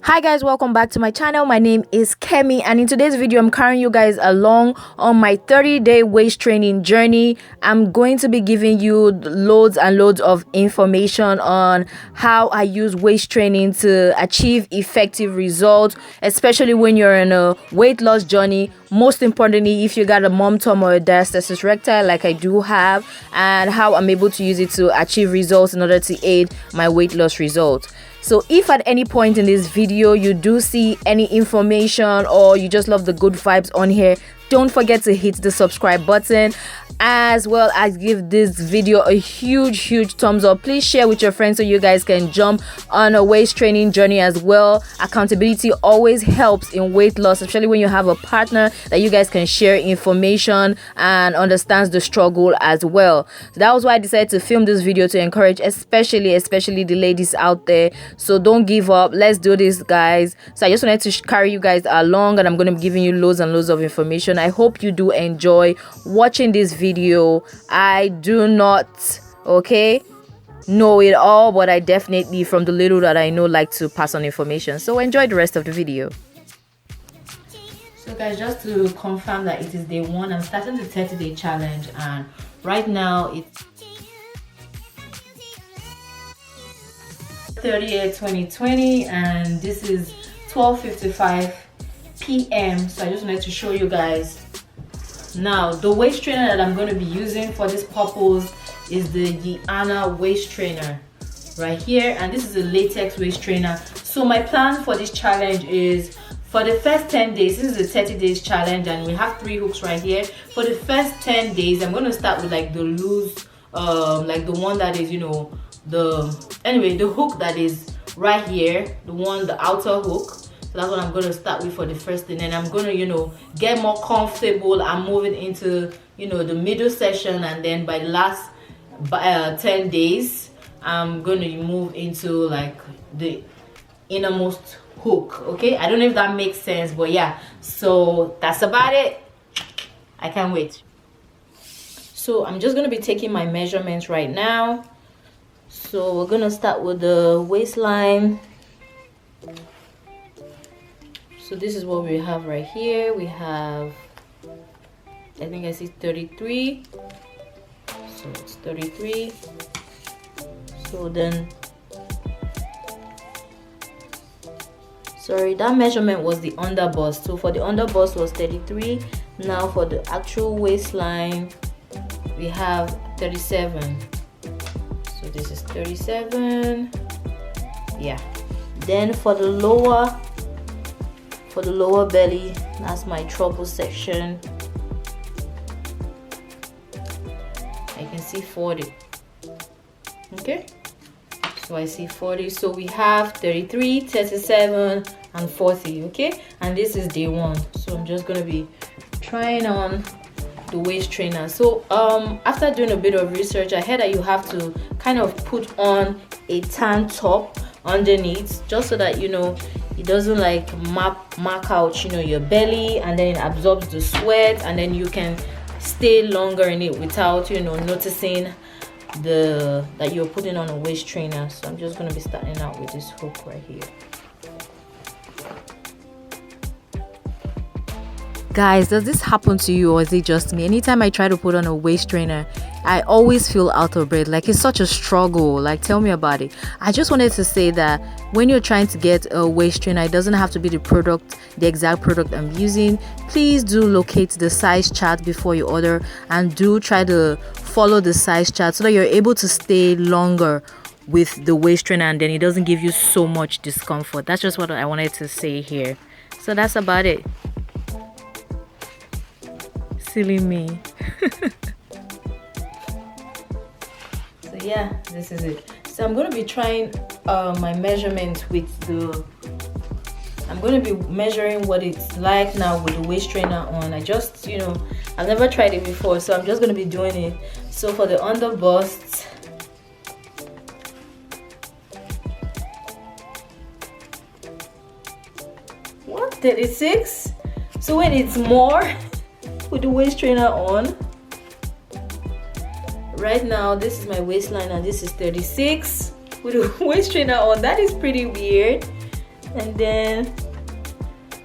Hi guys, welcome back to my channel. My name is Kemi, and in today's video I'm carrying you guys along on my 30-day waist training journey. I'm going to be giving you loads and loads of information on how I use waist training to achieve effective results, especially when you're in a weight loss journey. Most importantly, if you got a mom tum or a diastasis recti like I do have, and how I'm able to use it to achieve results in order to aid my weight loss results. So if at any point in this video you do see any information or you just love the good vibes on here, don't forget to hit the subscribe button, as well as give this video a huge thumbs up. Please share with your friends so you guys can jump on a waist training journey as well. Accountability always helps in weight loss, especially when you have a partner that you guys can share information and understands the struggle as well. So that was why I decided to film this video, to encourage especially the ladies out there. So don't give up, let's do this, guys. So I just wanted to carry you guys along, and I'm going to be giving you loads and loads of information. I hope you do enjoy watching this video. I do not know it all, but I definitely, from the little that I know, like to pass on information. So enjoy the rest of the video. So guys, just to confirm that it is day 1, I'm starting the 30-day challenge, and right now it's 30th 2020 and this is 12:55 p.m. so I just wanted to show you guys. Now the waist trainer that I'm going to be using for this purpose is the Yiana waist trainer right here, and this is a latex waist trainer. So my plan for this challenge is, for the first 10 days, this is a 30 days challenge, and we have 3 hooks right here. For the first 10 days I'm going to start with like the loose, like the one that is, you know, the hook that is right here, the outer hook. So that's what I'm going to start with for the first thing, and I'm going to, you know, get more comfortable and moving into, you know, the middle section, and then by the last 10 days I'm going to move into like the innermost hook. Okay, I don't know if that makes sense, but yeah, so that's about it. I can't wait. So I'm just going to be taking my measurements right now. So we're going to start with the waistline. So this is what we have right here. We have, I think I see 33. So it's 33. So then, sorry, that measurement was the underbust. So for the underbust was 33. Now for the actual waistline, we have 37. So this is 37. Yeah. Then for the lower belly, that's my trouble section, I can see 40. Okay, so I see 40. So we have 33, 37 and 40. Okay, and this is day 1. So I'm just gonna be trying on the waist trainer. So after doing a bit of research, I heard that you have to kind of put on a tan top underneath, just so that, you know, it doesn't like mark out, you know, your belly, and then it absorbs the sweat, and then you can stay longer in it without, you know, noticing that you're putting on a waist trainer. So I'm just going to be starting out with this hook right here. Guys, does this happen to you, or is it just me? Anytime I try to put on a waist trainer, I always feel out of breath. Like, it's such a struggle. Like, tell me about it. I just wanted to say that when you're trying to get a waist trainer, it doesn't have to be the exact product I'm using. Please do locate the size chart before you order, and do try to follow the size chart so that you're able to stay longer with the waist trainer, and then it doesn't give you so much discomfort. That's just what I wanted to say here. So that's about it. Silly me. So yeah, this is it. So I'm going to be trying my measurement with I'm going to be measuring what it's like now with the waist trainer on. I just, you know, I've never tried it before, so I'm just going to be doing it. So for the underbust, what, 36? So wait, it's more with the waist trainer on. Right now this is my waistline and this is 36 with a waist trainer on. That is pretty weird. and then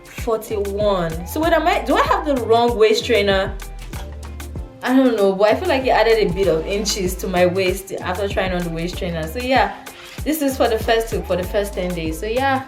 41. So wait, do I have the wrong waist trainer? I don't know, but I feel like it added a bit of inches to my waist after trying on the waist trainer. So yeah, this is for the first hook for the first 10 days. So yeah.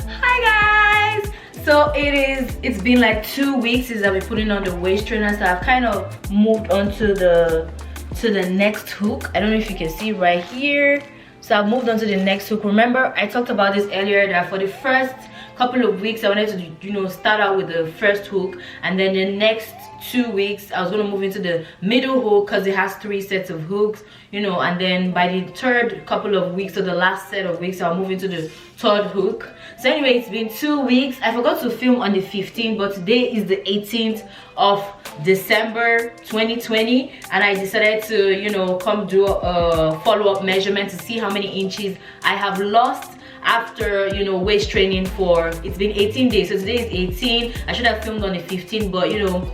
Hi guys. So it's been like 2 weeks since I've been putting on the waist trainer. So I've kind of moved on to the next hook. I don't know if you can see right here. So I've moved on to the next hook. Remember, I talked about this earlier that for the first couple of weeks I wanted to, you know, start out with the first hook, and then the next 2 weeks I was going to move into the middle hook because it has 3 sets of hooks, you know, and then by the third couple of weeks, or the last set of weeks, I'll move into the third hook. So anyway, it's been 2 weeks. I forgot to film on the 15th, but today is the 18th of December 2020, and I decided to, you know, come do a follow-up measurement to see how many inches I have lost after, you know, waist training for, it's been 18 days. So today is 18. I should have filmed on the 15th, but you know,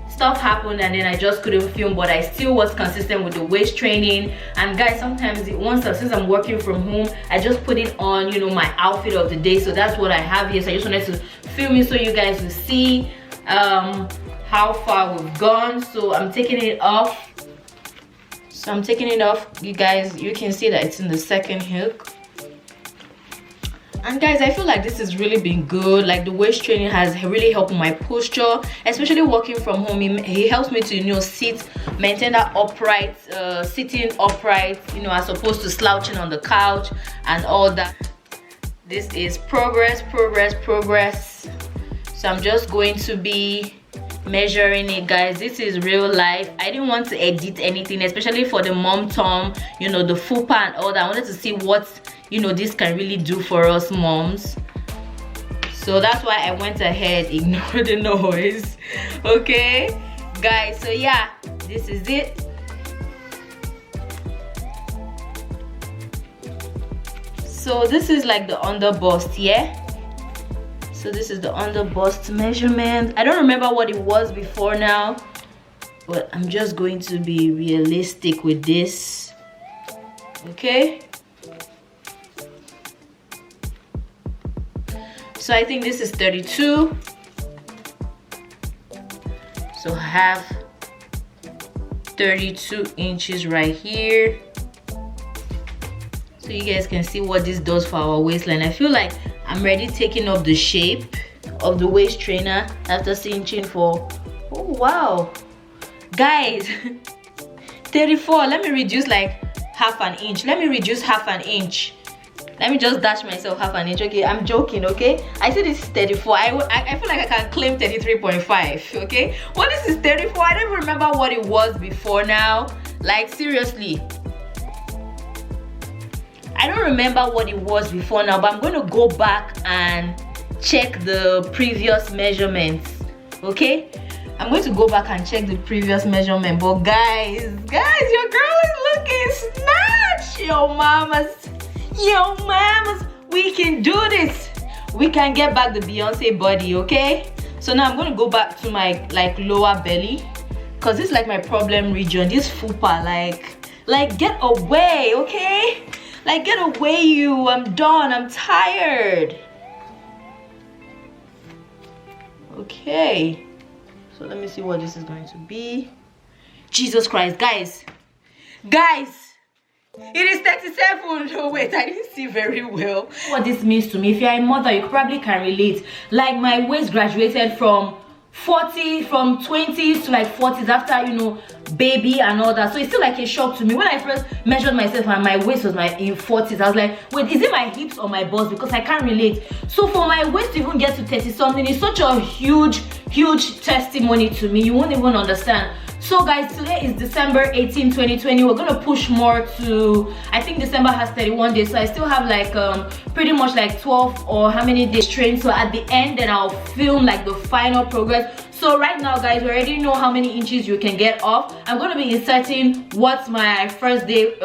stuff happened and then I just couldn't film, but I still was consistent with the waist training. And guys, sometimes since I'm working from home, I just put it on, you know, my outfit of the day. So that's what I have here. So I just wanted to film it so you guys will see how far we've gone. So I'm taking it off. So I'm taking it off. You guys, you can see that it's in the second hook. And guys, I feel like this has really been good. Like the waist training has really helped my posture, especially working from home. It helps me to, you know, maintain that upright, sitting upright, you know, as opposed to slouching on the couch and all that. This is progress. So I'm just going to be measuring it, guys. This is real life. I didn't want to edit anything, especially for the mom tom, you know, the fupa and all that. I wanted to see what, you know, this can really do for us moms. So that's why I went ahead, ignore the noise. Okay guys, so yeah, this is it. So this is like the under bust, yeah. So this is the under bust measurement. I don't remember what it was before now, but I'm just going to be realistic with this. Okay, so I think this is 32. So I have 32 inches right here. So you guys can see what this does for our waistline. I feel like I'm already taking up the shape of the waist trainer after cinching for, oh wow, guys, 34. Let me reduce like half an inch. Let me reduce half an inch. Let me just dash myself half an inch. Okay, I'm joking. Okay, I said this is 34. I feel like I can claim 33.5. okay, well, this is 34. I don't remember what it was before now. Like seriously, I don't remember what it was before now, but I'm going to go back and check the previous measurements. Okay, I'm going to go back and check the previous measurement. But guys, your girl is looking snatched. Yo mamas, we can do this. We can get back the Beyonce body. Okay, so now I'm going to go back to my like lower belly, because this is like my problem region. This fupa, like get away. Okay, like get away, you. I'm done. I'm tired. Okay, so let me see what this is going to be. Jesus Christ, guys, it is 37. No, wait, I didn't see very well what this means to me. If you're a mother, you probably can relate. Like my waist graduated from 20s to like 40s after, you know, baby and all that. So it's still like a shock to me. When I first measured myself and my waist was in 40s, I was like, wait, is it my hips or my bust? Because I can't relate. So for my waist to even get to 30 something is such a huge testimony to me. You won't even understand. So guys, today is December 18, 2020. We're gonna push more to, I think December has 31 days, so I still have like pretty much like 12 or how many days trained. So at the end, then I'll film like the final progress. So right now, guys, we already know how many inches you can get off. I'm going to be inserting what my first day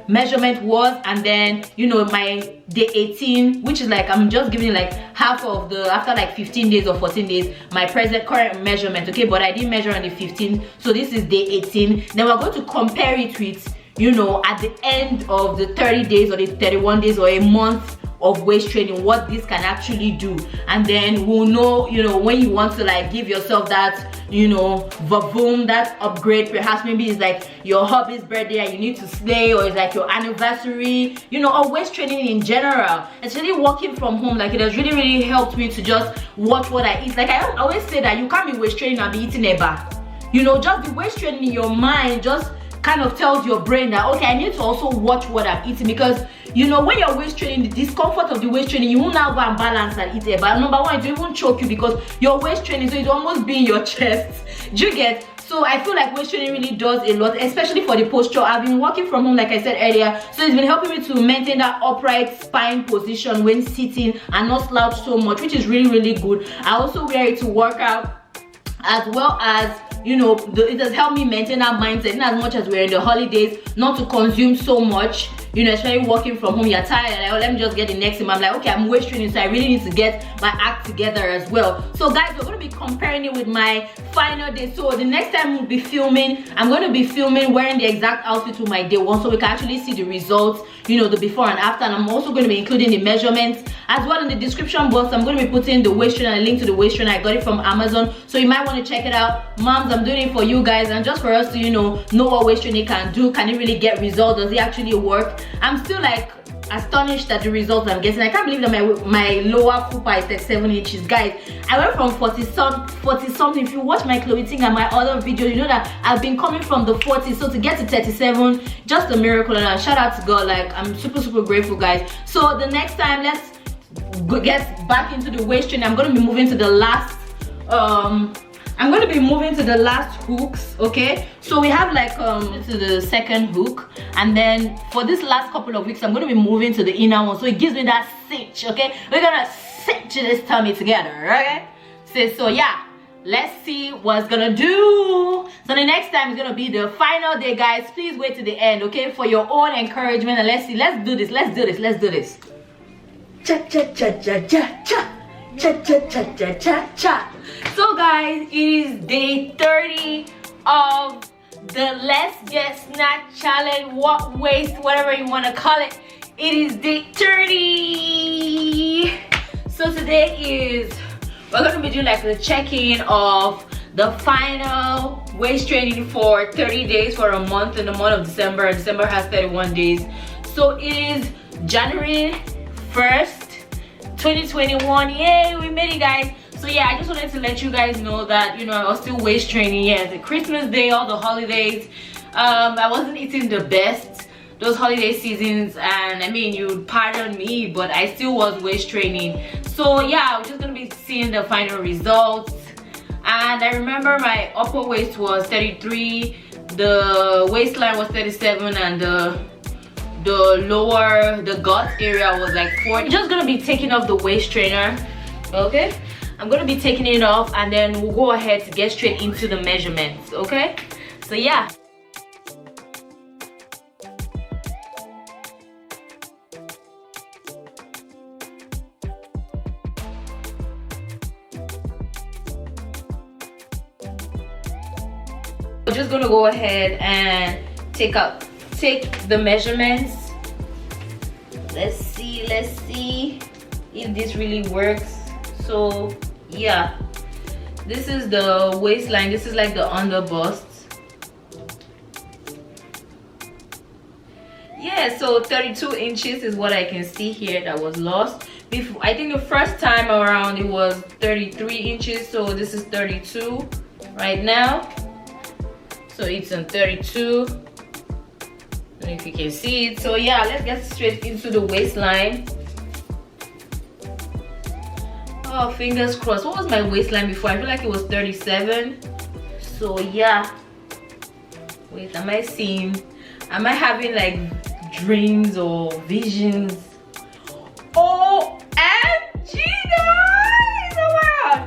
measurement was, and then, you know, my day 18, which is like, I'm just giving like half of the, after like 15 days or 14 days, my current measurement. Okay, but I didn't measure on the 15th, so this is day 18. Then we're going to compare it with, you know, at the end of the 30 days or the 31 days or a month of waist training, what this can actually do. And then we'll know, you know, when you want to like give yourself that, you know, vavoom, that upgrade. Perhaps maybe it's like your hubby's birthday and you need to slay, or it's like your anniversary, you know, or waist training in general. Especially working from home, like it has really helped me to just watch what I eat. Like I always say that you can't be waist training and be eating a bar. You know, just the waist training in your mind just kind of tells your brain that, okay, I need to also watch what I'm eating. Because, you know, when you're waist training, the discomfort of the waist training, you won't now go and balance and eat it. But number one, it will even choke you because you're waist training, so it almost be in your chest. Do you get? So I feel like waist training really does a lot, especially for the posture. I've been working from home, like I said earlier, so it's been helping me to maintain that upright spine position when sitting and not slouch so much, which is really good. I also wear it to work out, as well as, you know, it has helped me maintain that mindset, in as much as we're in the holidays, not to consume so much, you know, especially working from home. You're tired, like, oh, let me just get the next thing. I'm like, okay, I'm waist training, so I really need to get my act together as well. So guys, we're going to be comparing it with my final day. So the next time we'll be filming, I'm going to be filming wearing the exact outfit with my day one, so we can actually see the results, you know, the before and after. And I'm also going to be including the measurements as well in the description box. I'm going to be putting the waist trainer, a link to the waist trainer. I got it from Amazon, so you might want to check it out. Moms, I'm doing it for you guys and just for us to, you know what waist training can do. Can it really get results? Does it actually work? I'm still like astonished at the results I'm getting. I can't believe that my lower fupa is 37 inches, guys. I went from 40 something. If you watch my clothing and my other videos, you know that I've been coming from the 40s, so to get to 37, just a miracle. And shout out to God. Like, I'm super grateful, guys. So the next time, let's get back into the waist training. I'm going to be moving to the last hooks. Okay, so we have like to the second hook, and then for this last couple of weeks I'm going to be moving to the inner one, so it gives me that cinch. Okay, we're gonna cinch this tummy together. Okay, so yeah, let's see what's gonna do. So the next time is gonna be the final day, guys. Please wait to the end, okay, for your own encouragement. And let's see, let's do this. Cha cha cha cha cha cha. Cha cha cha cha cha cha. So guys, it is day 30 of the Let's Get Snatch challenge, what waist, whatever you want to call it. It is day 30. So today we're going to be doing like the check-in of the final waist training for 30 days for a month, in the month of December. December has 31 days. So it is January 1st, 2021. Yay, we made it, guys. So yeah, I just wanted to let you guys know that, you know, I was still waist training. Yeah, it's a Christmas day, all the holidays. I wasn't eating the best those holiday seasons, and I mean, you'd pardon me, but I still was waist training. So yeah, we're just gonna be seeing the final results. And I remember my upper waist was 33, the waistline was 37, and the gut area was like 40. I'm just gonna be taking off the waist trainer. Okay, I'm gonna be taking it off, and then we'll go ahead to get straight into the measurements. Okay, so yeah. We're just gonna go ahead and take the measurements. Let's see if this really works. So yeah, this is the waistline. This is like the under bust. Yeah, so 32 inches is what I can see here that was lost. Before, I think the first time around it was 33 inches, so this is 32 right now. So it's on 32. I don't know if you can see it. So yeah, let's get straight into the waistline. Oh, fingers crossed. What was my waistline before? I feel like it was 37. So yeah. Wait, am I having like dreams or visions? OMG, guys! Oh my god!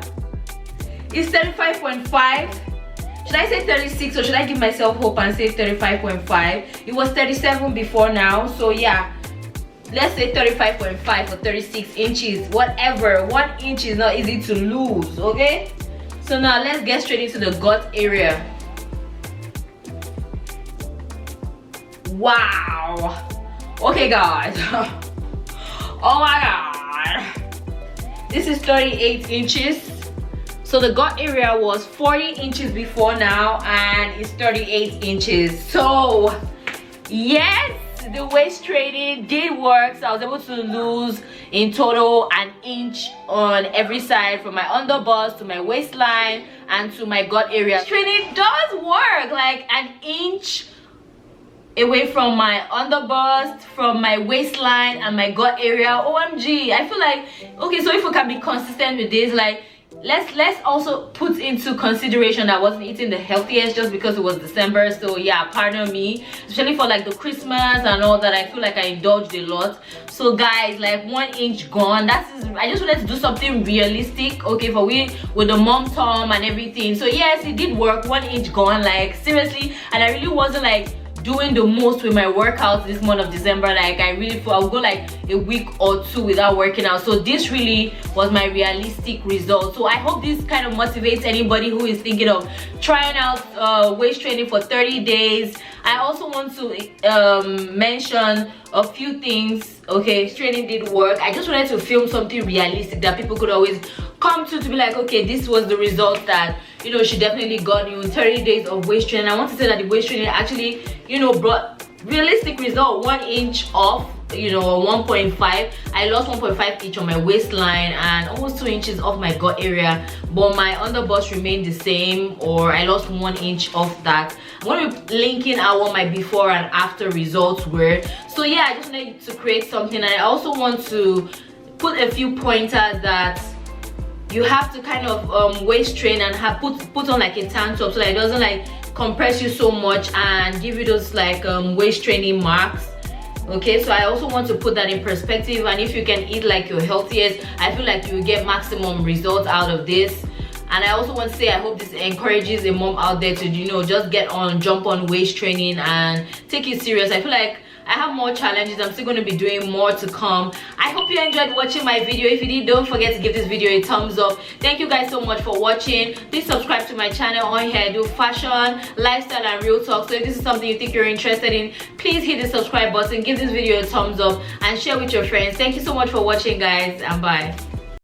It's 35.5. Should I say 36, or should I give myself hope and say 35.5? It was 37 before now, so yeah. Let's say 35.5 or 36 inches, whatever. 1 inch is not easy to lose, okay? So now let's get straight into the gut area. Wow. Okay guys. Oh my god, this is 38 inches. So the gut area was 40 inches before now, and it's 38 inches. So yes, the waist training did work. So I was able to lose in total an inch on every side, from my underbust to my waistline and to my gut area. Training does work, like an inch away from my underbust, from my waistline and my gut area. OMG, I feel like, okay, so if we can be consistent with this, like let's also put into consideration that I wasn't eating the healthiest just because it was December. So yeah, pardon me, especially for like the Christmas and all that. I feel like I indulged a lot. So guys, like 1 inch gone. I just wanted to do something realistic, okay, for we with the mom tom and everything. So yes, it did work. 1 inch gone, like seriously. And I really wasn't like doing the most with my workouts this month of December. Like I really feel I'll go like a week or two without working out. So this really was my realistic result. So I hope this kind of motivates anybody who is thinking of trying out waist training for 30 days. I also want to mention a few things. Okay, training did work. I just wanted to film something realistic that people could always come to be like, okay, this was the result that, you know, she definitely got you in 30 days of waist training. I want to say that the waist training actually, you know, brought realistic result. 1 inch off, you know, 1.5. I lost 1.5 inch on my waistline and almost 2 inches off my gut area, but my underbust remained the same, or I lost 1 inch off that. I'm going to be linking out what my before and after results were. So yeah, I just wanted to create something, and I also want to put a few pointers that you have to kind of waist train and have put on like a tank top so that it doesn't like compress you so much and give you those like waist training marks. Okay, so I also want to put that in perspective, and if you can eat like your healthiest, I feel like you will get maximum results out of this. And I also want to say I hope this encourages a mom out there to, you know, just jump on waist training and take it serious. I feel like I have more challenges. I'm still going to be doing more to come. I hope you enjoyed watching my video. If you did, don't forget to give this video a thumbs up. Thank you guys so much for watching. Please subscribe to my channel. On here I do fashion, lifestyle and real talk. So if this is something you think you're interested in, please hit the subscribe button, give this video a thumbs up and share with your friends. Thank you so much for watching guys, and bye.